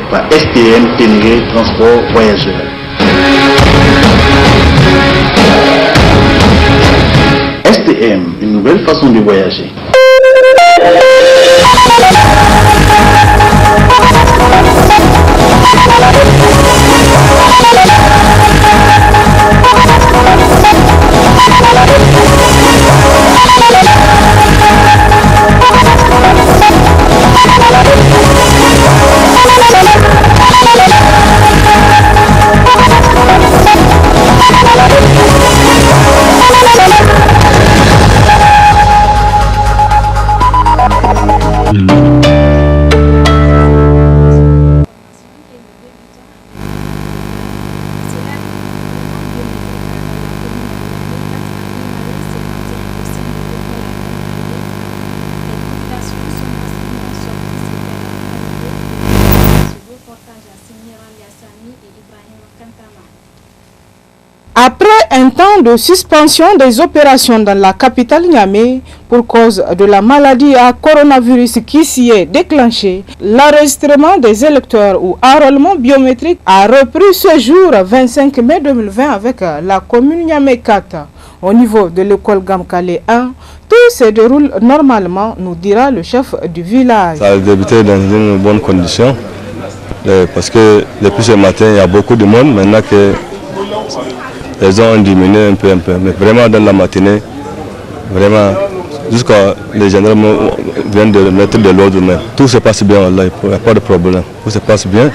par STM Ténéré Transport Voyageurs. STM, une nouvelle façon de voyager. Après un temps de suspension des opérations dans la capitale Niamey pour cause de la maladie à coronavirus qui s'y est déclenchée, l'enregistrement des électeurs ou enrôlement biométrique a repris ce jour 25 mai 2020 avec la commune Niamey 4. Au niveau de l'école Gamkale 1, tout se déroule normalement, nous dira le chef du village. Ça a débuté dans une bonne condition parce que depuis ce matin, il y a beaucoup de monde. Maintenant que les ont diminué un peu, mais vraiment dans la matinée, vraiment, jusqu'à les gendarmes viennent de mettre de l'ordre, mais tout se passe bien, il n'y a pas de problème, tout se passe bien.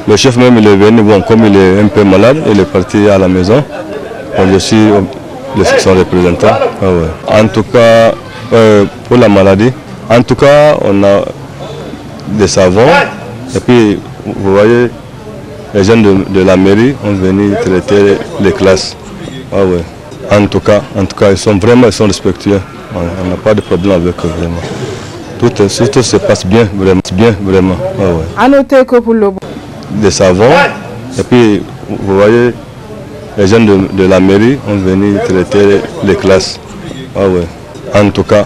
Le chef même, il est venu, bon, comme il est un peu malade, il est parti à la maison. Bon, je suis son représentant. Ah ouais. En tout cas, pour la maladie, en tout cas, on a des savons, et puis, vous voyez, les gens de la mairie ont venu traiter les classes. Ah ouais. En tout cas, ils sont respectueux. On n'a pas de problème avec eux, vraiment. Tout se passe bien, vraiment. Ah ouais. À noter que pour le des savons, et puis vous voyez, les gens de la mairie ont venu traiter les classes. Ah ouais. En tout cas,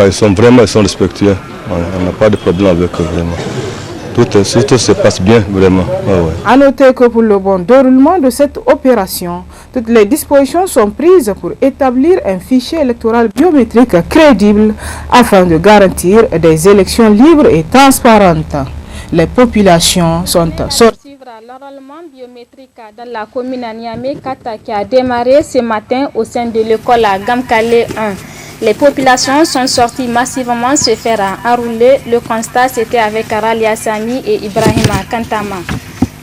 ils sont respectueux. On n'a pas de problème avec eux, vraiment. Tout se passe bien, vraiment. Ah ouais. À noter que pour le bon déroulement de cette opération, toutes les dispositions sont prises pour établir un fichier électoral biométrique crédible afin de garantir des élections libres et transparentes. Les populations sont sorties. L'enrôlement biométrique dans la commune Niamey 4 qui a démarré ce matin au sein de l'école Gamkale 1. Les populations sont sorties massivement se faire enrouler. Le constat, c'était avec Ralia Sami et Ibrahima Kantama.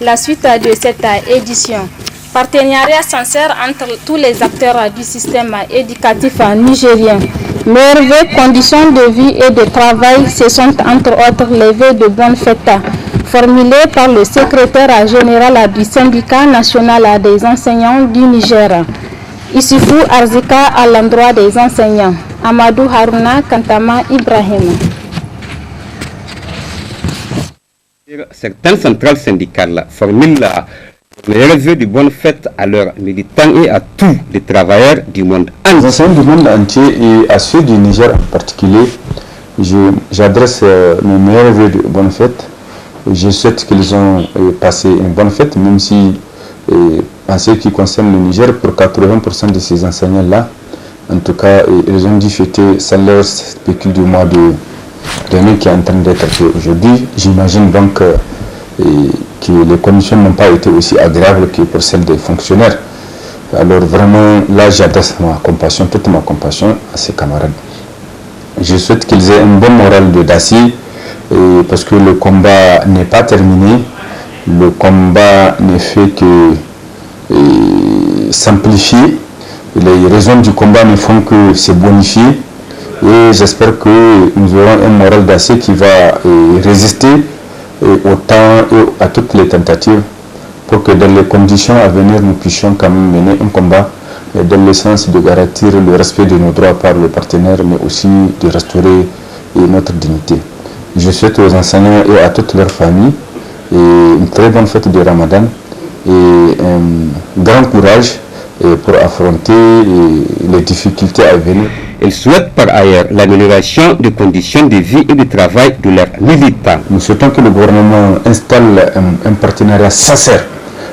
La suite de cette édition. Partenariat sincère entre tous les acteurs du système éducatif nigérien. Merveilleuses conditions de vie et de travail, ce sont entre autres les vœux de bonne fête formulés par le secrétaire général du syndicat national des enseignants du Niger. Issoufou Arzika à l'endroit des enseignants. Amadou Haruna Kantama Ibrahim. Certaines centrales syndicales formulent les vœux de bonne fête à leurs militants et à tous les travailleurs du monde entier. Les enseignants du monde entier et à ceux du Niger en particulier, j'adresse mes meilleurs vœux de bonne fête. Je souhaite qu'ils ont passé une bonne fête, même si en ce qui concerne le Niger, pour 80% de ces enseignants-là, en tout cas, ils ont dû fêter sans leur spécule du mois de mai qui est en train d'être fait aujourd'hui. J'imagine donc que les conditions n'ont pas été aussi agréables que pour celles des fonctionnaires. Alors vraiment, là, j'adresse toute ma compassion à ces camarades. Je souhaite qu'ils aient une bonne morale d'acier, parce que le combat n'est pas terminé. Le combat ne fait que s'amplifier. Les raisons du combat ne font que se bonifier. Et j'espère que nous aurons un moral d'acier qui va résister au temps et à toutes les tentatives pour que dans les conditions à venir, nous puissions quand même mener un combat dans le sens de garantir le respect de nos droits par les partenaires, mais aussi de restaurer notre dignité. Je souhaite aux enseignants et à toute leur famille une très bonne fête de Ramadan et un grand courage pour affronter les difficultés à venir. Ils souhaitent par ailleurs l'amélioration des conditions de vie et de travail de leurs militants. Nous souhaitons que le gouvernement installe un partenariat sincère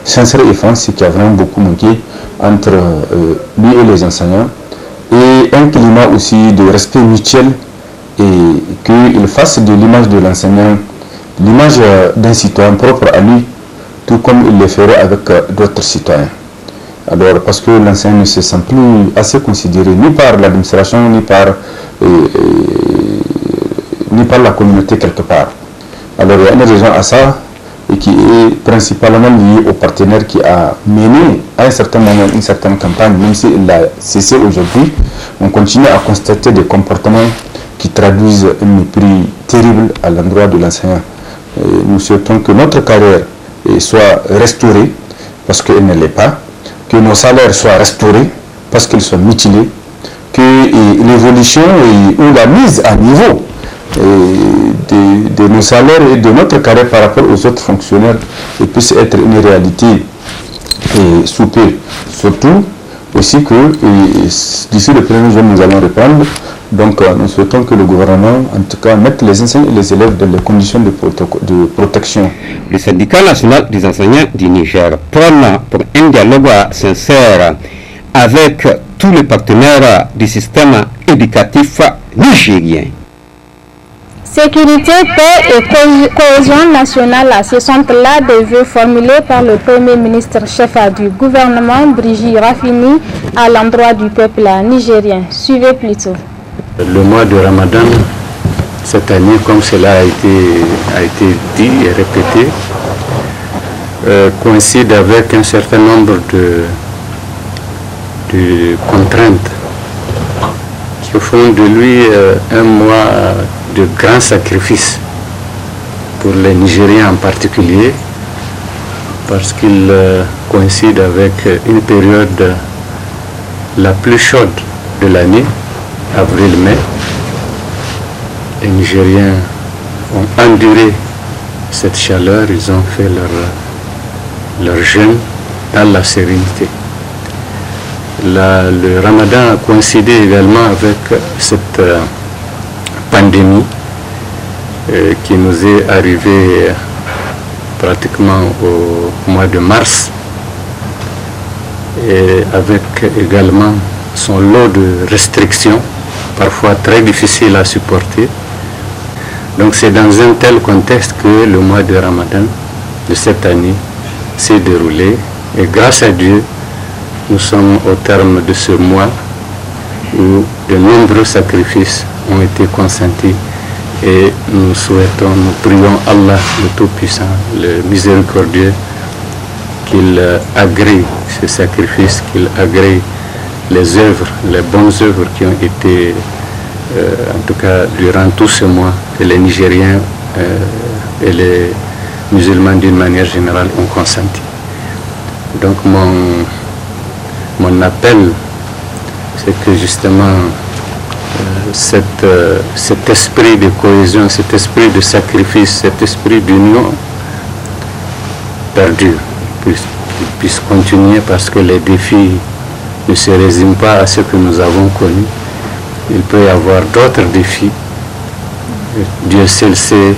et franc, ce qui a vraiment beaucoup manqué entre lui et les enseignants, et un climat aussi de respect mutuel, et qu'il fasse de l'image de l'enseignant l'image d'un citoyen propre à lui, tout comme il le ferait avec d'autres citoyens. Alors, parce que l'enseignant ne se sent plus assez considéré ni par l'administration, ni par la communauté quelque part. Alors, il y a une raison à ça, et qui est principalement liée au partenaire qui a mené à un certain moment une certaine campagne, même s'il a cessé aujourd'hui. On continue à constater des comportements qui traduisent un mépris terrible à l'endroit de l'enseignant. Nous souhaitons que notre carrière soit restaurée, parce qu'elle ne l'est pas, que nos salaires soient restaurés, parce qu'ils sont mutilés, que l'évolution ou la mise à niveau de nos salaires et de notre carrière par rapport aux autres fonctionnaires puisse être une réalité sous peu. Surtout aussi que d'ici le 1er juin nous allons reprendre. Donc nous souhaitons que le gouvernement, en tout cas, mette les enseignants et les élèves dans les conditions de protection. Le syndicat national des enseignants du Niger prône pour un dialogue sincère avec tous les partenaires du système éducatif nigérien. Sécurité, paix et cohésion nationale, ce sont là des vœux formulés par le Premier ministre chef du gouvernement, Brigitte Rafini, à l'endroit du peuple nigérien. Suivez plutôt. Le mois de Ramadan, cette année, comme cela a été dit et répété, coïncide avec un certain nombre de contraintes qui font de lui un mois de grands sacrifices pour les Nigériens en particulier, parce qu'il coïncide avec une période la plus chaude de l'année, avril-mai. Les Nigériens ont enduré cette chaleur, ils ont fait leur jeûne dans la sérénité. Le Ramadan a coïncidé également avec cette pandémie qui nous est arrivée pratiquement au mois de mars, et avec également son lot de restrictions, parfois très difficiles à supporter. Donc c'est dans un tel contexte que le mois de Ramadan de cette année s'est déroulé, et grâce à Dieu, nous sommes au terme de ce mois où de nombreux sacrifices ont été consentis, et nous prions Allah le Tout-Puissant, le Miséricordieux, qu'il agrée ces sacrifices, qu'il agrée les œuvres, les bonnes œuvres qui ont été, en tout cas durant tout ce mois, que les Nigériens et les musulmans d'une manière générale ont consenti. Donc mon appel, c'est que justement cet esprit de cohésion, cet esprit de sacrifice, cet esprit d'union perdure, puisse continuer, parce que les défis ne se résument pas à ce que nous avons connu. Il peut y avoir d'autres défis. Dieu seul sait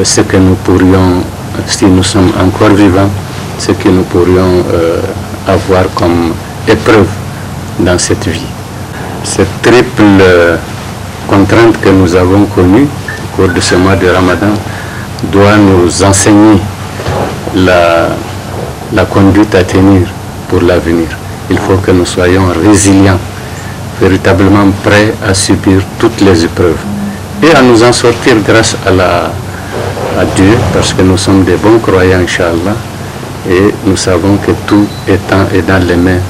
ce que nous pourrions, si nous sommes encore vivants, ce que nous pourrions avoir comme épreuve dans cette vie. Cette triple contrainte que nous avons connue au cours de ce mois de Ramadan doit nous enseigner la conduite à tenir pour l'avenir. Il faut que nous soyons résilients, véritablement prêts à subir toutes les épreuves et à nous en sortir grâce à Dieu, parce que nous sommes des bons croyants, Inch'Allah, et nous savons que tout est dans les mains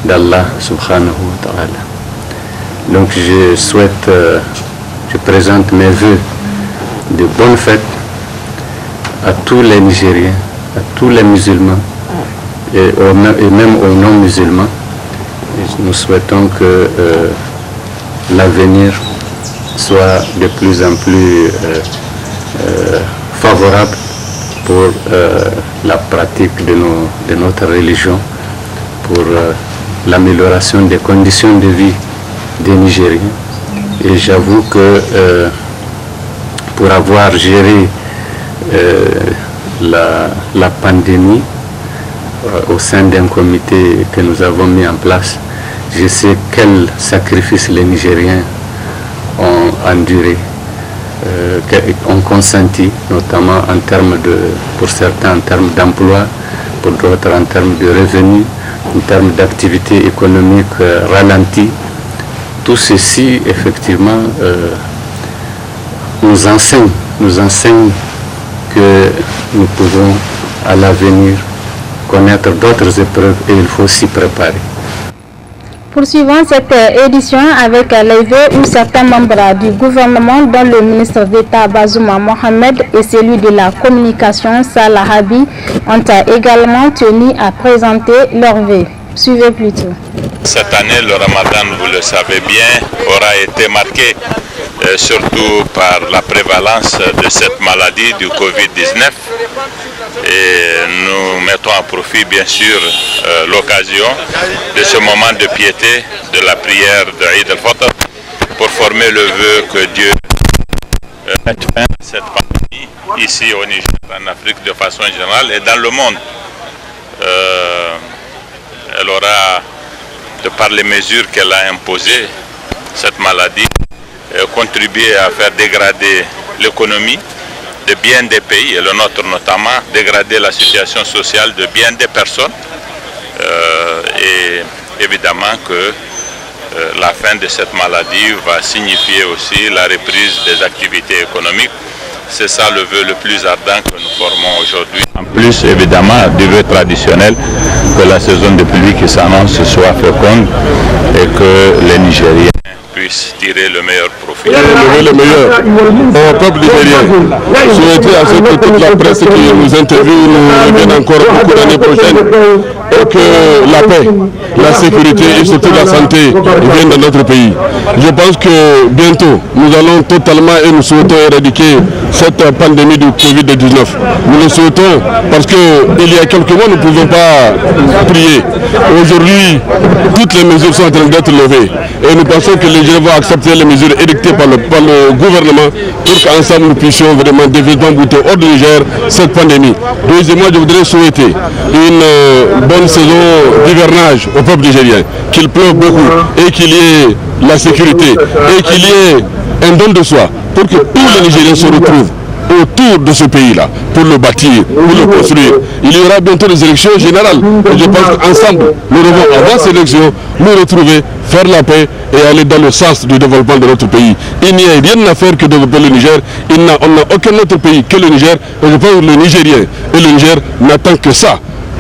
d'Allah subhanahu wa ta'ala. Donc je présente mes vœux de bonnes fêtes à tous les Nigériens, à tous les musulmans et même aux non-musulmans. Nous souhaitons que l'avenir soit de plus en plus favorable pour la pratique de notre religion, pour l'amélioration des conditions de vie des Nigériens. Et j'avoue que pour avoir géré la pandémie au sein d'un comité que nous avons mis en place, je sais quels sacrifices les Nigériens ont enduré, ont consenti, notamment en termes pour certains en termes d'emploi, pour d'autres en termes de revenus, en termes d'activité économique ralentie. Tout ceci, effectivement, nous enseigne que nous pouvons à l'avenir connaître d'autres épreuves et il faut s'y préparer. Poursuivons cette édition avec les vœux où certains membres du gouvernement, dont le ministre d'État Bazoum Mohamed et celui de la communication Salah Habi, ont également tenu à présenter leurs vœux. Suivez plutôt. Cette année, le Ramadan, vous le savez bien, aura été marqué surtout par la prévalence de cette maladie du Covid-19. Et nous mettons à profit, bien sûr, l'occasion de ce moment de piété, de la prière de Eid al-Fitr, pour former le vœu que Dieu mette fin à cette pandémie ici au Niger, en Afrique de façon générale et dans le monde. Elle aura, de par les mesures qu'elle a imposées, cette maladie, contribué à faire dégrader l'économie de bien des pays, et le nôtre notamment, dégrader la situation sociale de bien des personnes. Et évidemment que la fin de cette maladie va signifier aussi la reprise des activités économiques. C'est ça le vœu le plus ardent que nous formons aujourd'hui. En plus, évidemment, du vœu traditionnel, que la saison de pluie qui s'annonce soit féconde et que les Nigériens puissent tirer le meilleur profit. Le meilleur au peuple nigérien. Souhaiter à ce que toute la presse qui nous interviewe nous revienne encore beaucoup l'année prochaine et que la paix, la sécurité et surtout la santé viennent dans notre pays. Je pense que bientôt, nous allons totalement et nous souhaitons éradiquer cette pandémie du Covid-19. Nous le souhaitons parce qu'il y a quelques mois, nous ne pouvons pas prier. Aujourd'hui, toutes les mesures sont en train d'être levées et nous pensons que les gens vont accepter les mesures édictées par le gouvernement pour qu'ensemble nous puissions vraiment définitivement bouter hors du Niger cette pandémie. Deuxièmement, je voudrais souhaiter une bonne saison d'hivernage au peuple nigérien, qu'il pleuve beaucoup et qu'il y ait la sécurité et qu'il y ait un don de soi pour que tous les Nigériens se retrouvent autour de ce pays-là, pour le bâtir, pour le construire. Il y aura bientôt des élections générales. Et je pense qu'ensemble, nous devons, avant ces élections, nous retrouver, faire la paix et aller dans le sens du développement de notre pays. Il n'y a rien à faire que développer le Niger. On n'a aucun autre pays que le Niger. Et je pense que le Nigérien et le Niger n'attendent que ça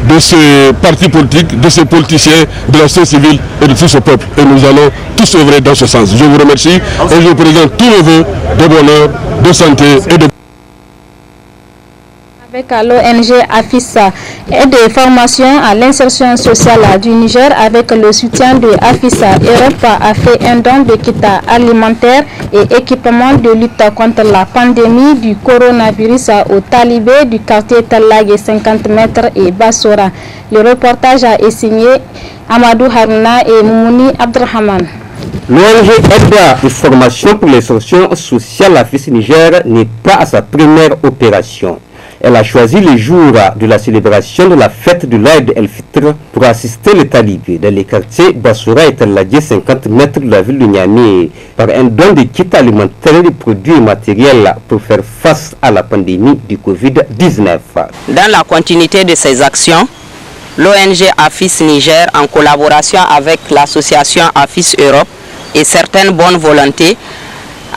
de ces partis politiques, de ces politiciens, de la société civile et de tout ce peuple. Et nous allons tous œuvrer dans ce sens. Je vous remercie et je vous présente tous mes voeux de bonheur, de santé et de... Avec l'ONG AFISA et de formation à l'insertion sociale du Niger, avec le soutien de AFISA, Europe a fait un don de kits alimentaires et équipements de lutte contre la pandémie du coronavirus aux talibés du quartier Talag 50 mètres et Bassora. Le reportage est signé Amadou Haruna et Moumouni Abdrahman. L'ONG aide de formation pour l'insertion sociale AFISA Niger n'est pas à sa première opération. Elle a choisi le jour de la célébration de la fête de l'Aïd el-Fitr pour assister les talibés dans les quartiers Bassoura et Taladje 50 mètres de la ville de Niamey par un don de kits alimentaires et de produits matériels pour faire face à la pandémie du Covid-19. Dans la continuité de ces actions, l'ONG AFIS Niger, en collaboration avec l'association AFIS Europe et certaines bonnes volontés,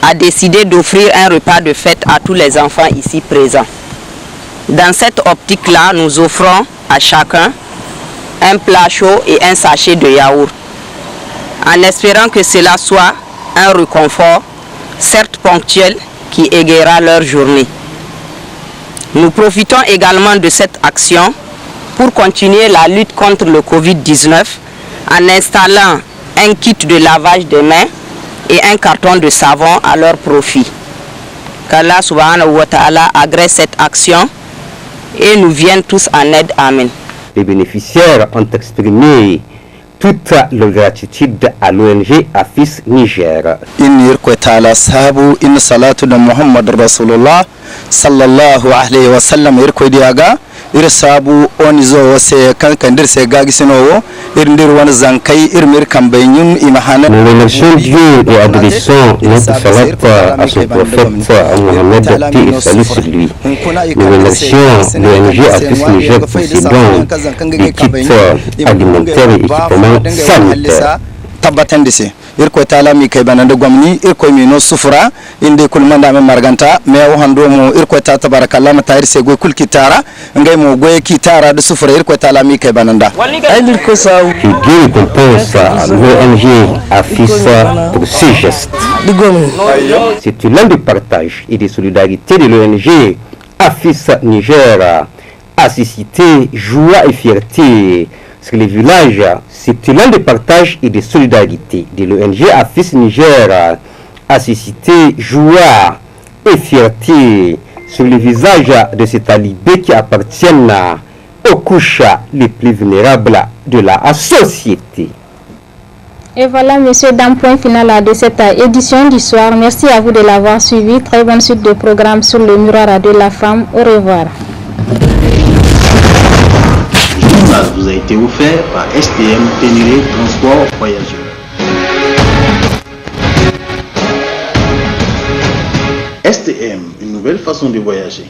a décidé d'offrir un repas de fête à tous les enfants ici présents. Dans cette optique-là, nous offrons à chacun un plat chaud et un sachet de yaourt, en espérant que cela soit un réconfort, certes ponctuel, qui égayera leur journée. Nous profitons également de cette action pour continuer la lutte contre le Covid-19 en installant un kit de lavage des mains et un carton de savon à leur profit. Qu'Allah subhanahu wa ta'ala agrée cette action et nous viennent tous en aide. Amen. Les bénéficiaires ont exprimé toute leur gratitude à l'ONG AFIS Niger. Inir kwetala sahabu in salatu da Muhammad Rasulullah sallallahu alaihi wasallam irkwediaga ir sabu onizo wase kankandir se gagisinowo irndir wan zankai irmir kambayun imahana. Nous remercions Dieu et adressons notre salat à son prophète Mohamed et salut sur lui. Nous remercions l'ONG AFIS Niger pour ses dons des kits alimentaires et équipements sanitaires. Tabbatandise irko talami kay banande gomni irko mino sufura inde kul manda me marganta me o hando mo irko ta tabarakallah matayir se goy kul kitara ngay mo goy kitara de sufura irko talami kay bananda ay ko saw que Dieu récompense l'ONG AFIS pour ses gestes. C'est l'un des partages et des solidarités de l'ONG AFIS Niger a suscité joie et fierté. Parce que les villages, c'est l'un des partages et des solidarités de l'ONG AFIS Niger a suscité joie et fierté sur les visages de ces talibés qui appartiennent aux couches les plus vulnérables de la société. Et voilà, messieurs, d'un point final de cette édition du soir. Merci à vous de l'avoir suivi. Très bonne suite de programme sur le miroir de la femme. Au revoir. Vous a été offert par STM Ténéré Transport Voyageurs. STM, une nouvelle façon de voyager.